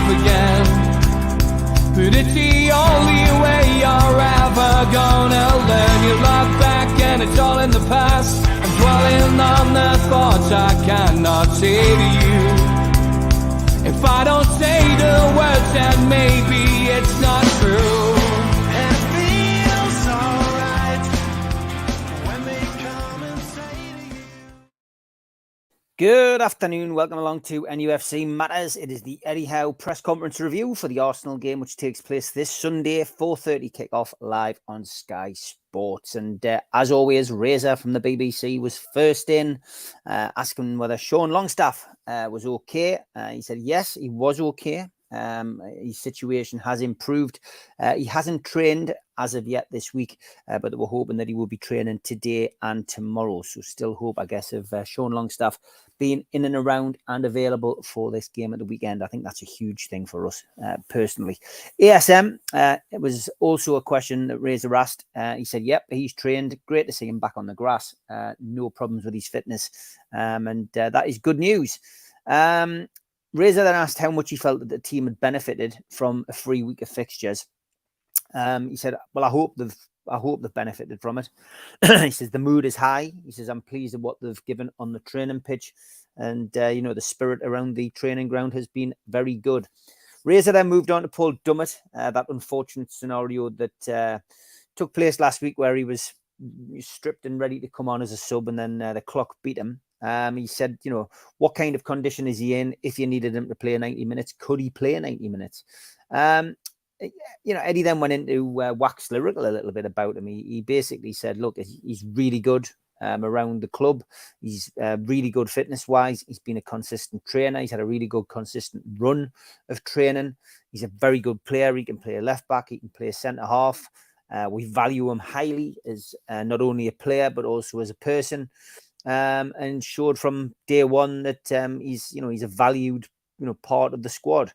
yourself again. But it's the only way you're ever gonna learn. You look back and it's all in the past. I'm dwelling on the thoughts I cannot say to you. If I don't say the words, then maybe it's not true. And it feels alright when they come and say to you. Good afternoon. Welcome along to NUFC Matters. It is the Eddie Howe press conference review for the Arsenal game, which takes place this Sunday, 4:30 kickoff live on Sky Sports. And as always, Reza from the BBC was first in, asking whether Sean Longstaff was okay. He said yes, he was okay. His situation has improved. He hasn't trained as of yet this week, but we're hoping that he will be training today and tomorrow. So still hope, I guess, of Sean Longstaff being in and around and available for this game at the weekend. I think that's a huge thing for us personally. ASM, it was also a question that Reza asked. He said, yep, he's trained. Great to see him back on the grass. No problems with his fitness. And that is good news. Reza then asked how much he felt that the team had benefited from a free week of fixtures. He said, well, I hope they've benefited from it. He says, the mood is high. He says, I'm pleased with what they've given on the training pitch. And, the spirit around the training ground has been very good. Reza then moved on to Paul Dummett, that unfortunate scenario that took place last week where he was stripped and ready to come on as a sub, and then the clock beat him. He said, what kind of condition is he in? If you needed him to play 90 minutes, could he play 90 minutes? Eddie then went into wax lyrical a little bit about him. He basically said, look, he's really good around the club. He's really good fitness-wise. He's been a consistent trainer. He's had a really good, consistent run of training. He's a very good player. He can play a left-back. He can play centre-half. We value him highly as not only a player, but also as a person. And showed from day one that he's a valued part of the squad,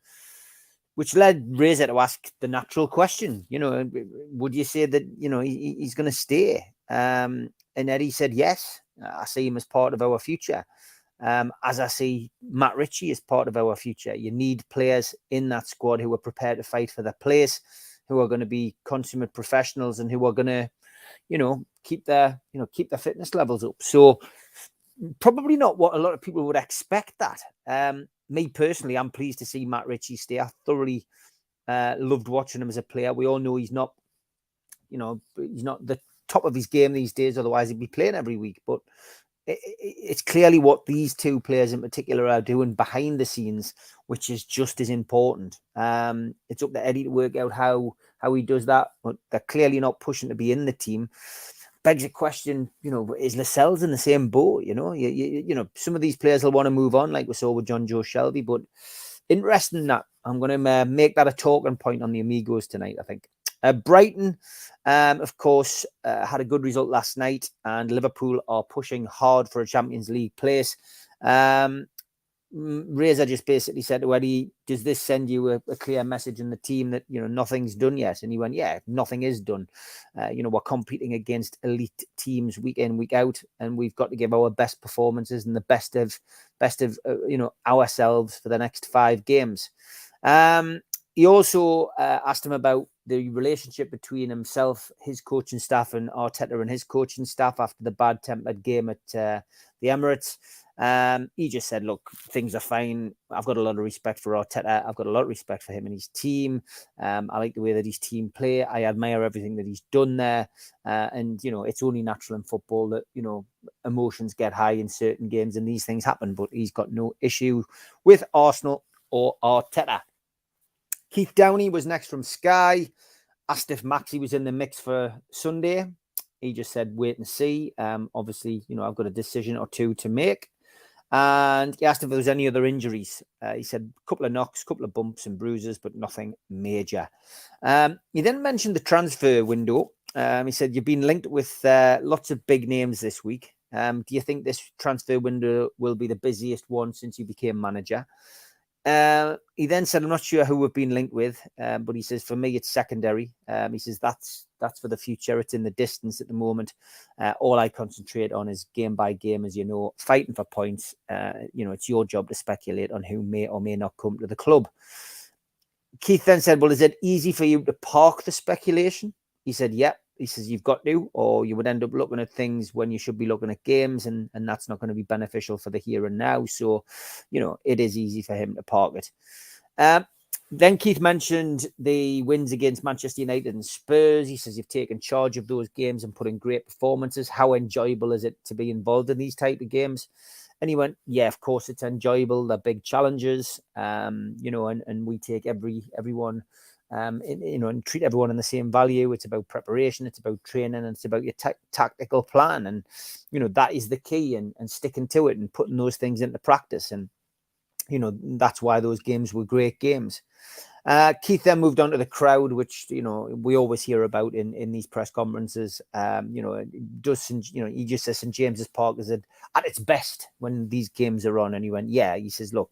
which led Reza to ask the natural question, would you say that he's going to stay? And Eddie said yes. I see him as part of our future, as I see Matt Ritchie as part of our future. You need players in that squad who are prepared to fight for their place, who are going to be consummate professionals, and who are going to keep their fitness levels up. So probably not what a lot of people would expect that. Me personally, I'm pleased to see Matt Ritchie stay. I thoroughly loved watching him as a player. We all know he's not the top of his game these days. Otherwise he'd be playing every week. But it's clearly what these two players in particular are doing behind the scenes, which is just as important. It's up to Eddie to work out how he does that, but they're clearly not pushing to be in the team. Begs a question, is Lascelles in the same boat? Some of these players will want to move on, like we saw with John Joe Shelby, but interesting that I'm going to make that a talking point on the Amigos tonight, I think. Brighton, of course, had a good result last night, and Liverpool are pushing hard for a Champions League place. Reza just basically said to Eddie, does this send you a clear message in the team that, nothing's done yet? And he went, yeah, nothing is done. We're competing against elite teams week in, week out, and we've got to give our best performances and the best of ourselves for the next 5 games. He also asked him about the relationship between himself, his coaching staff, and Arteta and his coaching staff after the bad-tempered game at the Emirates. He just said, look, things are fine. I've got a lot of respect for Arteta. I've got a lot of respect for him and his team. I like the way that his team play. I admire everything that he's done there. And, it's only natural in football that, emotions get high in certain games and these things happen. But he's got no issue with Arsenal or Arteta. Keith Downey was next from Sky. Asked if Maxi was in the mix for Sunday. He just said, wait and see. Obviously, I've got a decision or two to make. And he asked if there was any other injuries. He said a couple of knocks, a couple of bumps and bruises, but nothing major. He then mentioned the transfer window. He said, you've been linked with lots of big names this week. Do you think this transfer window will be the busiest one since you became manager? He then said, I'm not sure who we've been linked with, but he says, for me, it's secondary. He says, that's for the future. It's in the distance at the moment. All I concentrate on is game by game, as you know, fighting for points. It's your job to speculate on who may or may not come to the club. Keith then said, well, is it easy for you to park the speculation? He said, yeah. He says, you've got to, or you would end up looking at things when you should be looking at games, and that's not going to be beneficial for the here and now. So, it is easy for him to park it. Then Keith mentioned the wins against Manchester United and Spurs. He says, you've taken charge of those games and put in great performances. How enjoyable is it to be involved in these type of games? And he went, yeah, of course it's enjoyable. They're big challenges, and we take everyone, and treat everyone in the same value. It's about preparation, it's about training, and it's about your tactical plan. And, that is the key, and sticking to it and putting those things into practice. And, that's why those games were great games. Keith then moved on to the crowd, which, we always hear about in these press conferences. He just says St. James's Park is at its best when these games are on. And he went, yeah, he says, look,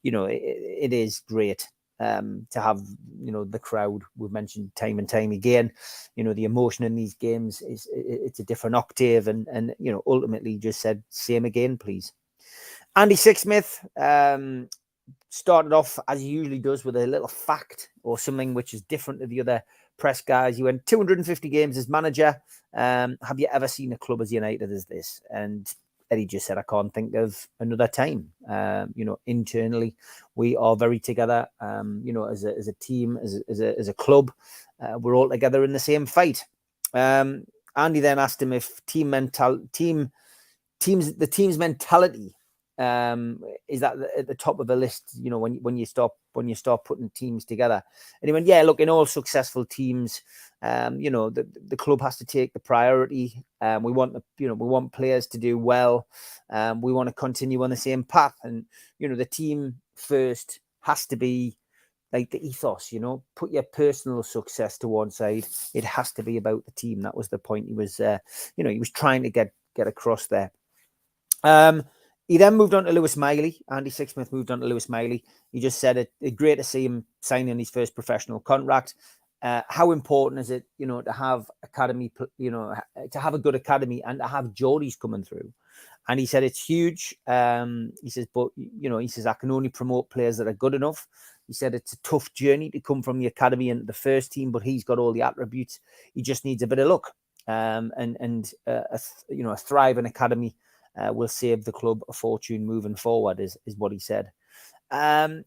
it is great to have, the crowd. We've mentioned time and time again, the emotion in these games it's a different octave. And ultimately just said, same again, please. Andy Sixsmith started off, as he usually does, with a little fact or something which is different to the other press guys. He went 250 games as manager. Have you ever seen a club as united as this? And Eddie just said, I can't think of another time. Internally, we are very together, as a team, as a club. We're all together in the same fight. Andy then asked him if the team's mentality is that at the top of the list, when you start putting teams together. And he went, yeah, look, in all successful teams, the club has to take the priority. We want players to do well. We want to continue on the same path. And, the team first has to be like the ethos, put your personal success to one side. It has to be about the team. That was the point he was, he was trying to get across there. He then moved on to Lewis Miley. Andy Sixsmith moved on to Lewis Miley. He just said it's great to see him signing his first professional contract. How important is it, to have academy, to have a good academy and to have Geordies coming through? And he said it's huge. He says, but, I can only promote players that are good enough. He said it's a tough journey to come from the academy into the first team, but he's got all the attributes. He just needs a bit of luck. A thriving academy will save the club a fortune moving forward, is what he said. A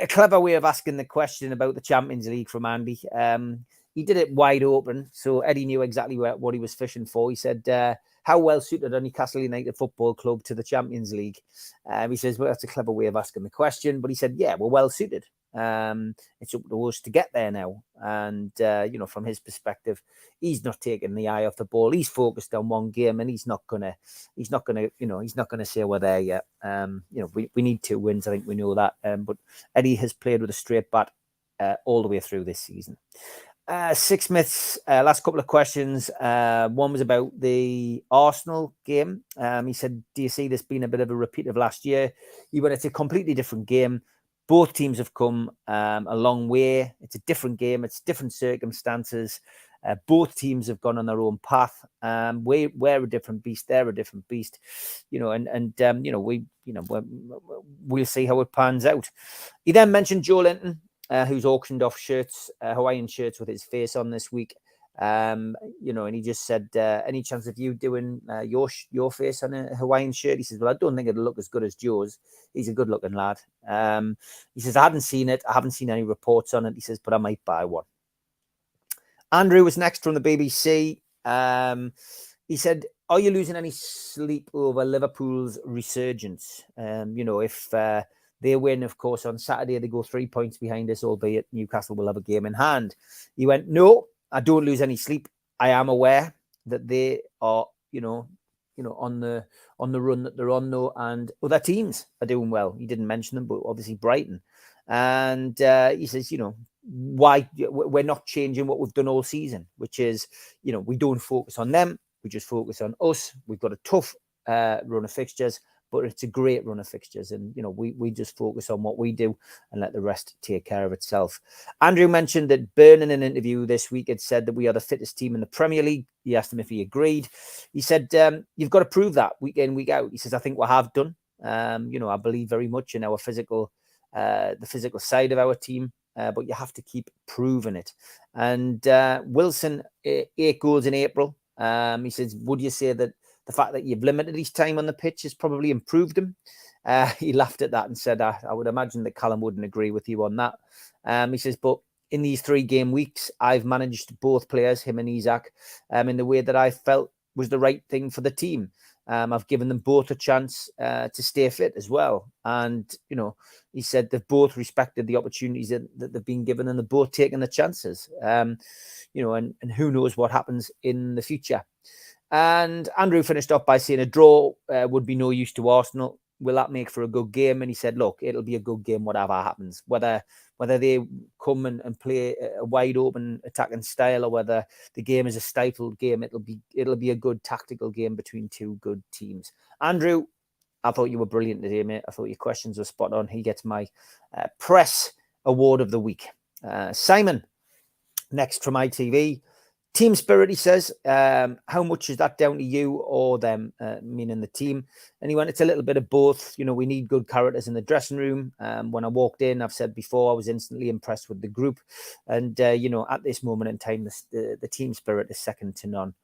clever way of asking the question about the Champions League from Andy. He did it wide open, so Eddie knew exactly what he was fishing for. He said, how well suited are Newcastle United Football Club to the Champions League? He says, well, that's a clever way of asking the question, but he said, yeah, we're well suited. It's up to us to get there now. And, from his perspective, he's not taking the eye off the ball. He's focused on one game, and he's not gonna say we're there yet. We need 2 wins. I think we know that. But Eddie has played with a straight bat all the way through this season. Sixsmith's last couple of questions. One was about the Arsenal game. He said, do you see this being a bit of a repeat of last year? He went, it's a completely different game. Both teams have come a long way. It's a different game. It's different circumstances. Both teams have gone on their own path. We're a different beast. They're a different beast. We'll see how it pans out. He then mentioned Joe Linton, who's auctioned off shirts, Hawaiian shirts with his face on this week. And he just said, any chance of you doing your face on a Hawaiian shirt? He says, well, I don't think it'll look as good as Joe's. He's a good looking lad. He says, I hadn't seen it. I haven't seen any reports on it. He says, but I might buy one. Andrew was next from the BBC. He said, are you losing any sleep over Liverpool's resurgence? If they win, of course, on Saturday, they go 3 points behind us, albeit Newcastle will have a game in hand. He went, no, I don't lose any sleep. I am aware that they are, on the run that they're on, though, and other teams are doing well. He didn't mention them, but obviously Brighton. And he says, why we're not changing what we've done all season, which is, we don't focus on them. We just focus on us. We've got a tough run of fixtures, but it's a great run of fixtures. And, we just focus on what we do and let the rest take care of itself. Andrew mentioned that Byrne, in an interview this week, had said that we are the fittest team in the Premier League. He asked him if he agreed. He said, you've got to prove that week in, week out. He says, I think we have done. I believe very much in our the physical side of our team. but you have to keep proving it. And Wilson, 8 goals in April. He says, would you say that the fact that you've limited his time on the pitch has probably improved him? He laughed at that and said, I would imagine that Callum wouldn't agree with you on that. He says, but in these 3 game weeks, I've managed both players, him and Isak, in the way that I felt was the right thing for the team. I've given them both a chance to stay fit as well. And, he said they've both respected the opportunities that they've been given, and they've both taken the chances, and who knows what happens in the future. And Andrew finished off by saying a draw would be no use to Arsenal. Will that make for a good game? And he said, look, it'll be a good game, whatever happens, whether they come and play a wide open attacking style, or whether the game is a stifled game. It'll be a good tactical game between 2 good teams. Andrew, I thought you were brilliant today, mate. I thought your questions were spot on. He gets my press award of the week. Simon, next from ITV. Team spirit, he says. How much is that down to you or them, meaning the team? And he went, it's a little bit of both. We need good characters in the dressing room. When I walked in, I've said before, I was instantly impressed with the group. And, at this moment in time, the team spirit is second to none.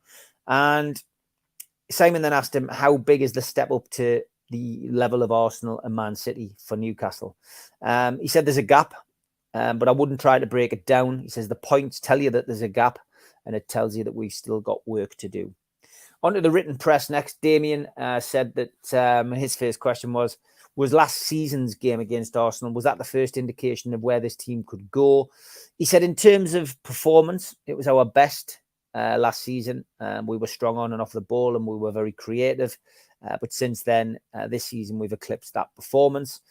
And Simon then asked him, how big is the step up to the level of Arsenal and Man City for Newcastle? He said there's a gap, but I wouldn't try to break it down. He says the points tell you that there's a gap, and it tells you that we've still got work to do. On to the written press next. Damien said that his first question was last season's game against Arsenal, was that the first indication of where this team could go? He said in terms of performance, it was our best last season. We were strong on and off the ball, and we were very creative. But since then, this season, we've eclipsed that performance.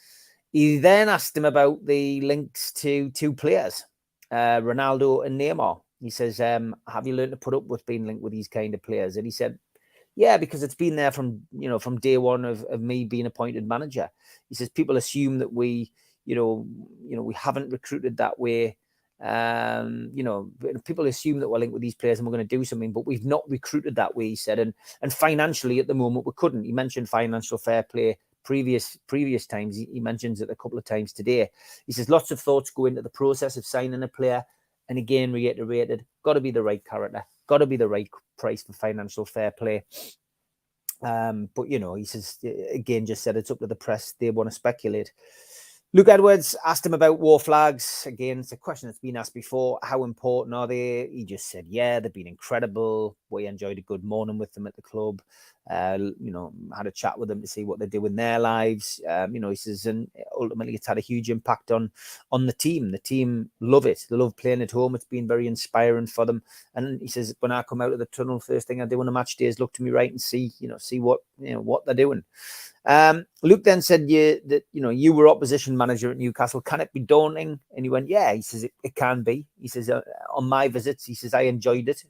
He then asked him about the links to 2 players, Ronaldo and Neymar. He says, have you learned to put up with being linked with these kind of players? And he said, yeah, because it's been there from day one of me being appointed manager. He says, people assume that we haven't recruited that way. People assume that we're linked with these players and we're going to do something, but we've not recruited that way, he said. And financially at the moment, we couldn't. He mentioned financial fair play previous times. He mentions it a couple of times today. He says, lots of thoughts go into the process of signing a player. And again, reiterated, got to be the right character, got to be the right price for financial fair play. But, he says, again, just said it's up to the press. They want to speculate. Luke Edwards asked him about war flags. Again, it's a question that's been asked before. How important are they? He just said, yeah, they've been incredible. We enjoyed a good morning with them at the club. Had a chat with them to see what they do in their lives. He says, and ultimately it's had a huge impact on the team. The team love it. They love playing at home. It's been very inspiring for them. And he says, when I come out of the tunnel, first thing I do on a match day is look to me right and see what they're doing. Luke then said you were opposition manager at Newcastle. Can it be daunting? And he went, yeah. He says it can be. He says on my visits, he says I enjoyed it.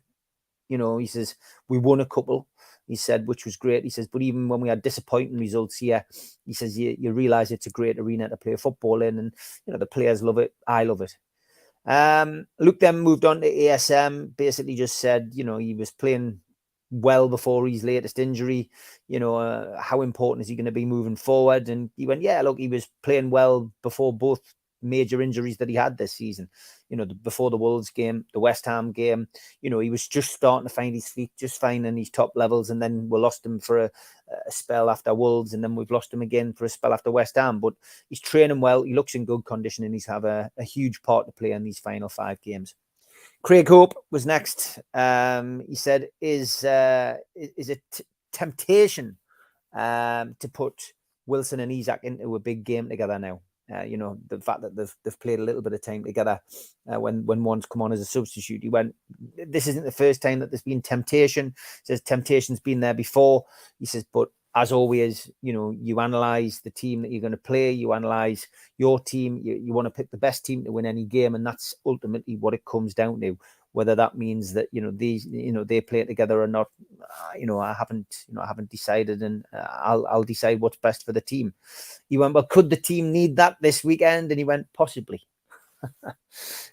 He says we won a couple. He said, which was great. He says, but even when we had disappointing results here, he says you realize it's a great arena to play football in, and the players love it. I love it. Luke then moved on to ASM. Basically, just said he was playing well before his latest injury. How important is he going to be moving forward? And he went, yeah, look, he was playing well before both major injuries that he had this season. Before the Wolves game, the West Ham game, he was just starting to find his feet, just finding his top levels. And then we lost him for a spell after Wolves, and then we've lost him again for a spell after West Ham. But he's training well. He looks in good condition, and he's have a huge part to play in these final 5 games. Craig Hope was next. He said, is it temptation to put Wilson and Isak into a big game together now? The fact that they've played a little bit of time together when one's come on as a substitute. He went, this isn't the first time that there's been temptation. He says temptation's been there before. He says, but as always, you analyze the team that you're going to play. You analyze your team. You want to pick the best team to win any game, and that's ultimately what it comes down to. Whether that means that they play together or not, I haven't decided, and I'll decide what's best for the team. He went, well, could the team need that this weekend? And he went, possibly.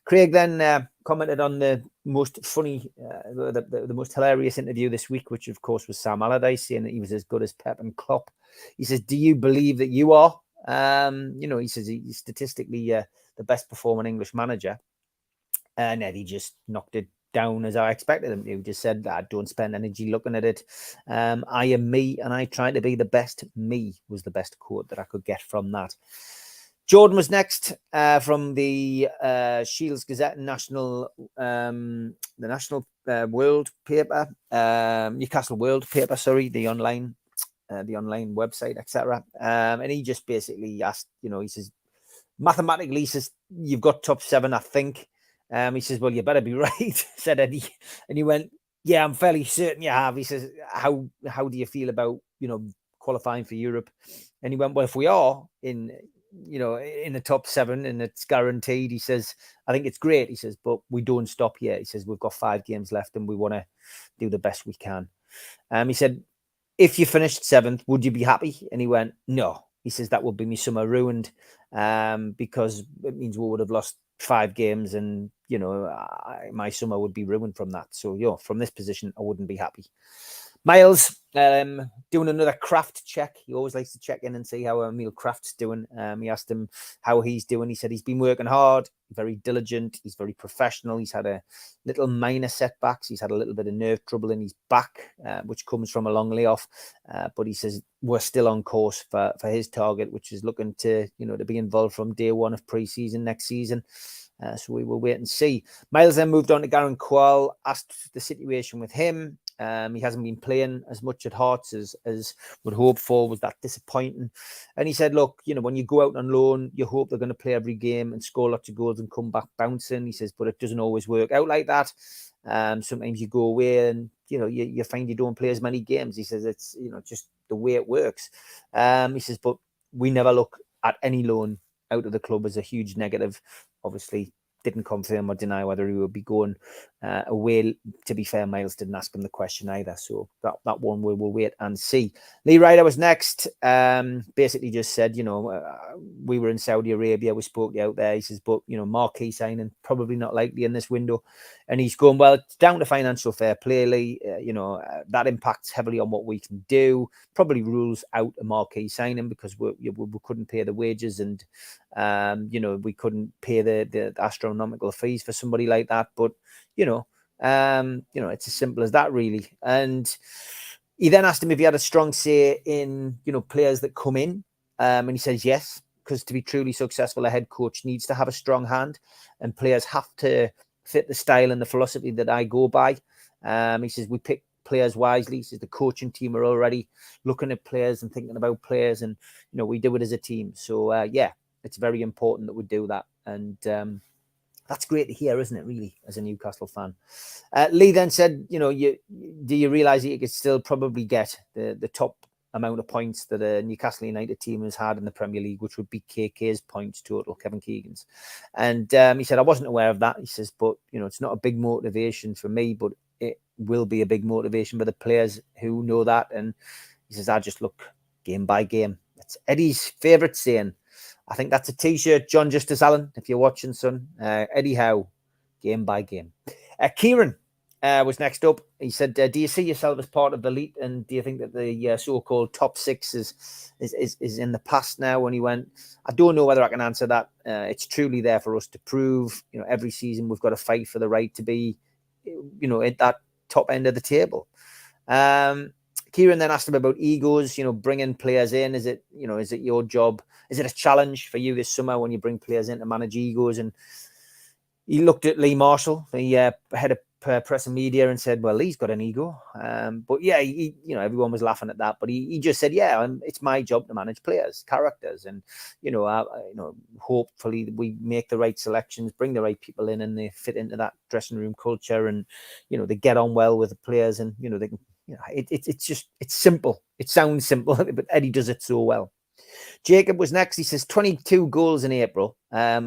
Craig then commented on the most funny, the most hilarious interview this week, which of course was Sam Allardyce saying that he was as good as Pep and Klopp. He says, do you believe that you are? He says statistically the best performing English manager. And Eddie just knocked it down as I expected him to. He just said, don't spend energy looking at it. I am me, and I try to be the best me, was the best quote that I could get from that. Jordan was next from the Shields Gazette National, the National World paper, Newcastle World paper, sorry, the online website, etc. And he just basically asked, he says, mathematically, he says, you've got top 7, I think. He says, well, you better be right, said Eddie. And he went, yeah, I'm fairly certain you have. He says, how do you feel about, qualifying for Europe? And he went, well, if we are in the top 7 and it's guaranteed, he says, I think it's great. He says, but we don't stop here. He says, we've got 5 games left and we want to do the best we can. He said, if you finished 7th, would you be happy? And he went, no. He says, that would be me summer ruined, because it means we would have lost 5 games and, my summer would be ruined from that. So, from this position, I wouldn't be happy. Miles, doing another craft check. He always likes to check in and see how Emil Kraft's doing. He asked him how he's doing. He said he's been working hard, very diligent. He's very professional. He's had a little minor setbacks. He's had a little bit of nerve trouble in his back, which comes from a long layoff. But he says we're still on course for his target, which is looking to, to be involved from day 1 of pre-season next season. So we will wait and see. Miles then moved on to Garen Qual, asked the situation with him. He hasn't been playing as much at Hearts as would hope for. Was that disappointing? And he said, look, when you go out on loan, you hope they're going to play every game and score lots of goals and come back bouncing. He says, but it doesn't always work out like that. Sometimes you go away and, you find you don't play as many games. He says, it's, just the way it works. He says, but we never look at any loan out of the club as a huge negative. Obviously, didn't confirm or deny whether he would be going away. To be fair, Miles didn't ask him the question either. So that one we'll wait and see. Lee Ryder was next. Basically just said, we were in Saudi Arabia. We spoke out there. He says, but, marquee signing, probably not likely in this window. And he's going, well, it's down to financial fair play, Lee. That impacts heavily on what we can do. Probably rules out a marquee signing because we couldn't pay the wages and, we couldn't pay the astronomical fees for somebody like that. But, it's as simple as that, really. And he then asked him if he had a strong say in, players that come in. And he says yes, because to be truly successful, a head coach needs to have a strong hand and players have to fit the style and the philosophy that I go by. He says we pick players wisely. He says the coaching team are already looking at players and thinking about players, and we do it as a team. So it's very important that we do that, and that's great to hear, isn't it? Really, as a Newcastle fan. Lee then said, do you realise that you could still probably get the top amount of points that a Newcastle United team has had in the Premier League, which would be KK's points total, Kevin Keegan's. And he said, I wasn't aware of that. He says, but, it's not a big motivation for me, but it will be a big motivation for the players who know that. And he says, I just look game by game. That's Eddie's favourite saying. I think that's a T-shirt, John Justice Allen, if you're watching, son. Eddie Howe, game by game. Kieran was next up. He said, do you see yourself as part of the elite? And do you think that the so-called top 6 is in the past now? And he went, I don't know whether I can answer that. It's truly there for us to prove. Every season we've got to fight for the right to be, at that top end of the table. Kieran then asked him about egos, bringing players in. Is it your job? Is it a challenge for you this summer when you bring players in to manage egos? And he looked at Lee Marshall, the head of press and media, and said, well, Lee's got an ego. But yeah, everyone was laughing at that. But he just said, yeah, it's my job to manage players, characters. And, hopefully we make the right selections, bring the right people in, and they fit into that dressing room culture. And, they get on well with the players, and, they can, it's simple. It sounds simple, but Eddie does it so well. Jacob was next. He says 22 goals in April. But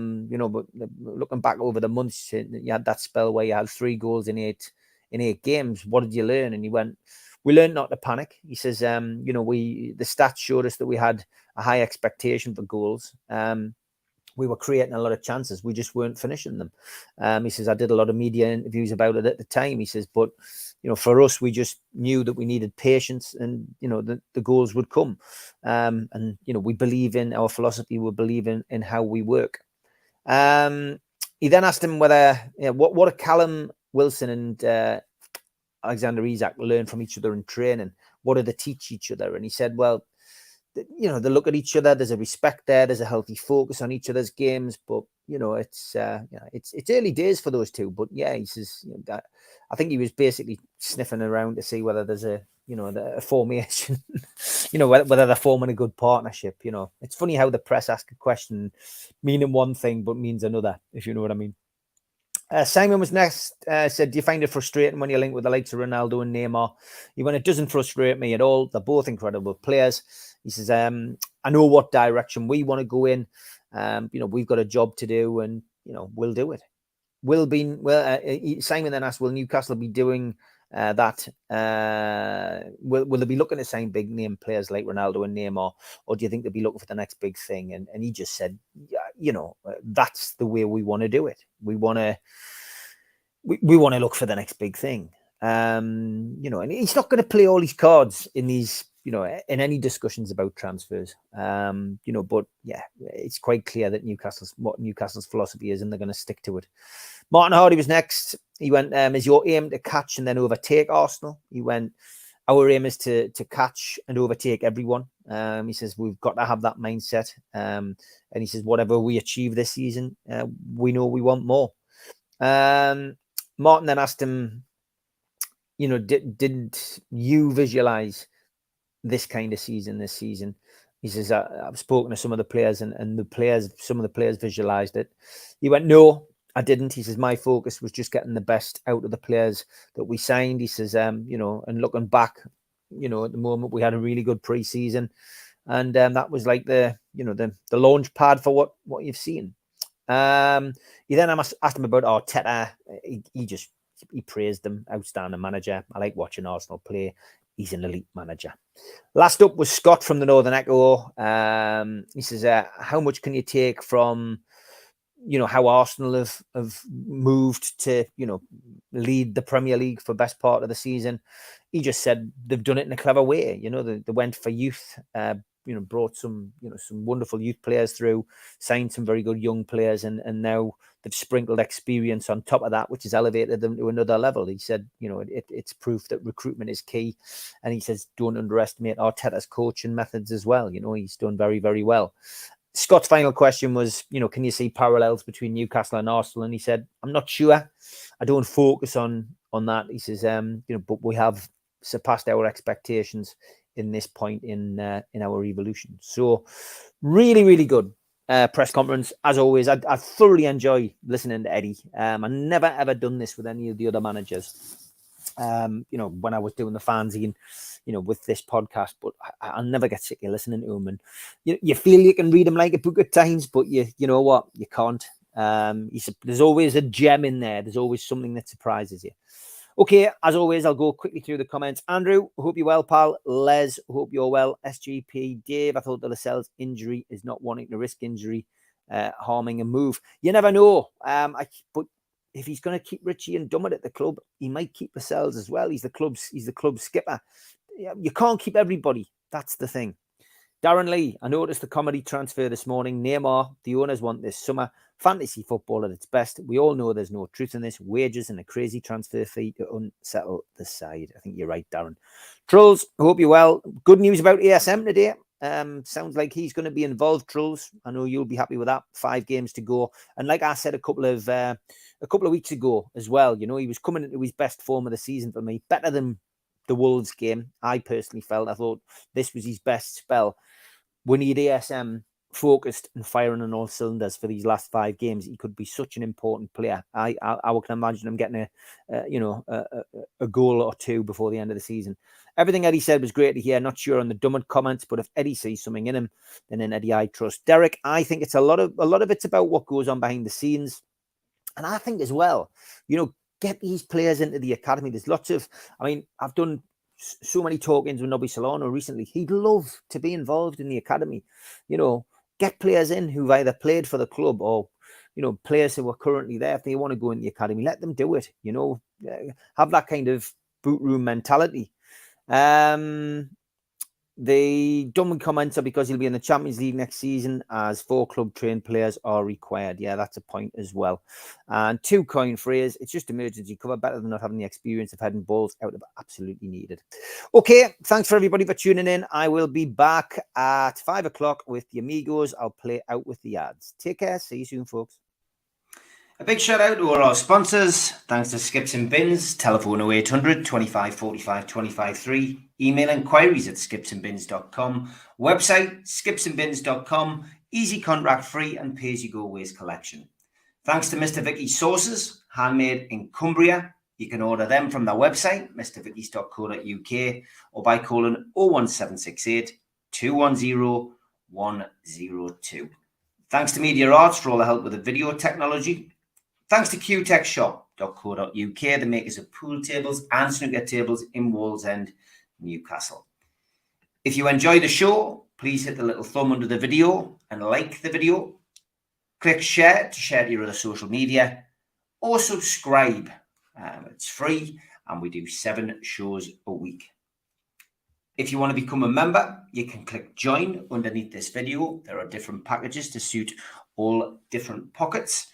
looking back over the months, you had that spell where you had 3 goals in eight games. What did you learn? And he went, we learned not to panic. He says, the stats showed us that we had a high expectation for goals. We were creating a lot of chances. We just weren't finishing them. He says, I did a lot of media interviews about it at the time. He says, but for us, we just knew that we needed patience, and the goals would come. And we believe in our philosophy. We believe in how we work. He then asked him whether, what do Callum Wilson and Alexander Isak learn from each other in training? What do they teach each other? And he said, well, they look at each other. There's a respect there. There's a healthy focus on each other's games. But it's early days for those two. But yeah, he says I think he was basically sniffing around to see whether there's a formation, whether they're forming a good partnership. It's funny how the press ask a question meaning one thing but means another, if you know what I mean. Simon was next, said, do you find it frustrating when you're linked with the likes of Ronaldo and Neymar? He went, it doesn't frustrate me at all. They're both incredible players. He says, I know what direction we want to go in. We've got a job to do and, we'll do it. Simon then asked, will Newcastle be doing that? Will they be looking to sign big name players like Ronaldo and Neymar, or do you think they'll be looking for the next big thing? And he just said, that's the way we want to do it. We want to look for the next big thing. And he's not going to play all his cards in these, in any discussions about transfers. But yeah, it's quite clear that what Newcastle's philosophy is, and they're going to stick to it. Martin Hardy was next. He went, is your aim to catch and then overtake Arsenal? He went, our aim is to catch and overtake everyone. He says, we've got to have that mindset. And he says, whatever we achieve this season, we know we want more. Martin then asked him, did you visualize this kind of season this season? He says, I've spoken to some of the players and some of the players visualized it. He went, no, I didn't. He says, my focus was just getting the best out of the players that we signed. He says, and looking back, at the moment we had a really good pre-season, and that was like the launch pad for what you've seen. He then asked him about Arteta. He praised him, outstanding manager. I like watching Arsenal play. He's an elite manager. Last up was Scott from the Northern Echo. He says, how much can you take from how Arsenal have moved to, lead the Premier League for best part of the season? He just said they've done it in a clever way. They went for youth, brought some wonderful youth players through, signed some very good young players, and now they've sprinkled experience on top of that, which has elevated them to another level. He said, it's proof that recruitment is key. And he says, don't underestimate Arteta's coaching methods as well. He's done very, very well. Scott's final question was, can you see parallels between Newcastle and Arsenal? And he said, I'm not sure. I don't focus on that. He says, but we have surpassed our expectations in this point in our evolution. So really, really good press conference. As always, I thoroughly enjoy listening to Eddie. I never, ever done this with any of the other managers. When I was doing the fanzine, with this podcast, but I'll never get sick of listening to him. And you feel you can read him like a book at times, but you know what? You can't. There's always a gem in there. There's always something that surprises you. Okay, as always, I'll go quickly through the comments. Andrew, hope you're well, pal. Les, hope you're well. SGP, Dave, I thought the Lascelles injury is not wanting to risk injury, harming a move. You never know. But if he's going to keep Richie and Dummett at the club, he might keep Lascelles as well. He's the club's skipper. You can't keep everybody. That's the thing. Darren Lee, I noticed the comedy transfer this morning. Neymar, the owners want this summer. Fantasy football at its best. We all know there's no truth in this. Wages and a crazy transfer fee to unsettle the side. I think you're right, Darren. Trulls, I hope you're well. Good news about ASM today. Sounds like he's going to be involved, Trulls. I know you'll be happy with that. 5 games to go. And like I said a couple of weeks ago as well, he was coming into his best form of the season for me. Better than the Wolves game, I personally felt. I thought this was his best spell. We need ASM focused and firing on all cylinders for these last 5 games. He could be such an important player. I can imagine him getting a goal or 2 before the end of the season. Everything Eddie said was great to hear. Not sure on the Dummett comments, but if Eddie sees something in him, then in Eddie I trust. Derek, I think it's a lot of it's about what goes on behind the scenes, and I think as well, get these players into the academy. There's lots of, I've done so many talk-ins with Nobby Solano recently. He'd love to be involved in the academy. Get players in who've either played for the club or, players who are currently there. If they want to go in the academy, let them do it. Have that kind of boot room mentality. The dumb commenter because he'll be in the Champions League next season as 4 club trained players are required. Yeah, that's a point as well. And 2 coin phrase. It's just emergency cover, better than not having the experience of heading balls out of absolutely needed. Okay, thanks for everybody for tuning in. I will be back at 5 o'clock with the Amigos. I'll play out with the ads. Take care. See you soon, folks. A big shout out to all our sponsors. Thanks to Skips and Bins, telephone 0800 25 45 25 3, email inquiries at skipsandbins.com, website skipsandbins.com, easy contract free and pay as you go waste collection. Thanks to Mr. Vicky's sauces, handmade in Cumbria. You can order them from their website, mrvickys.co.uk, or by calling 01768 210 102. Thanks to Media Arts for all the help with the video technology. Thanks to qtechshop.co.uk, the makers of pool tables and snooker tables in Wallsend, Newcastle. If you enjoy the show, please hit the little thumb under the video and like the video. Click share to share to your other social media, or subscribe. It's free and we do 7 shows a week. If you want to become a member, you can click join underneath this video. There are different packages to suit all different pockets.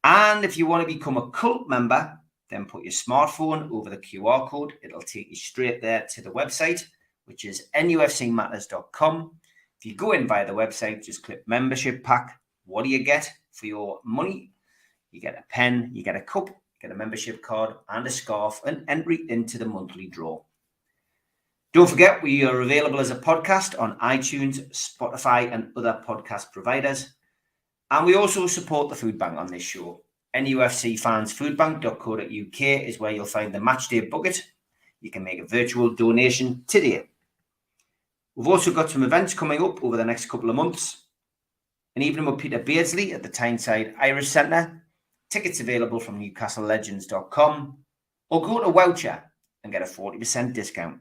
And if you want to become a cult member, then put your smartphone over the QR code. It'll take you straight there to the website, which is nufcmatters.com. If you go in via the website, just click membership pack. What do you get for your money? You get a pen, you get a cup, you get a membership card and a scarf, and entry into the monthly draw. Don't forget, we are available as a podcast on iTunes, Spotify, and other podcast providers. And we also support the food bank on this show. NUFCfansfoodbank.co.uk is where you'll find the matchday bucket. You can make a virtual donation today. We've also got some events coming up over the next couple of months. An evening with Peter Beardsley at the Tyneside Irish Centre. Tickets available from newcastlelegends.com, or go to Voucher and get a 40% discount.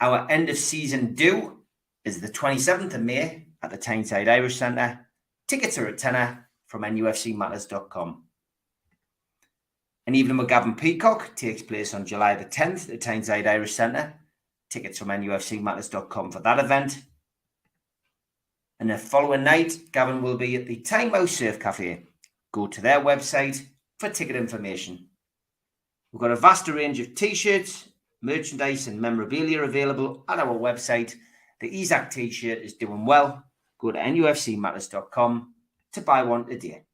Our end of season due is the 27th of May at the Tyneside Irish Centre. Tickets are a tenner from nufcmatters.com. An evening with Gavin Peacock takes place on July the 10th at the Tyneside Irish Centre. Tickets from nufcmatters.com for that event. And the following night, Gavin will be at the Tynemouth Surf Cafe. Go to their website for ticket information. We've got a vast range of t-shirts, merchandise and memorabilia available at our website. The Isaac t-shirt is doing well. Go to nufcmatters.com to buy one today.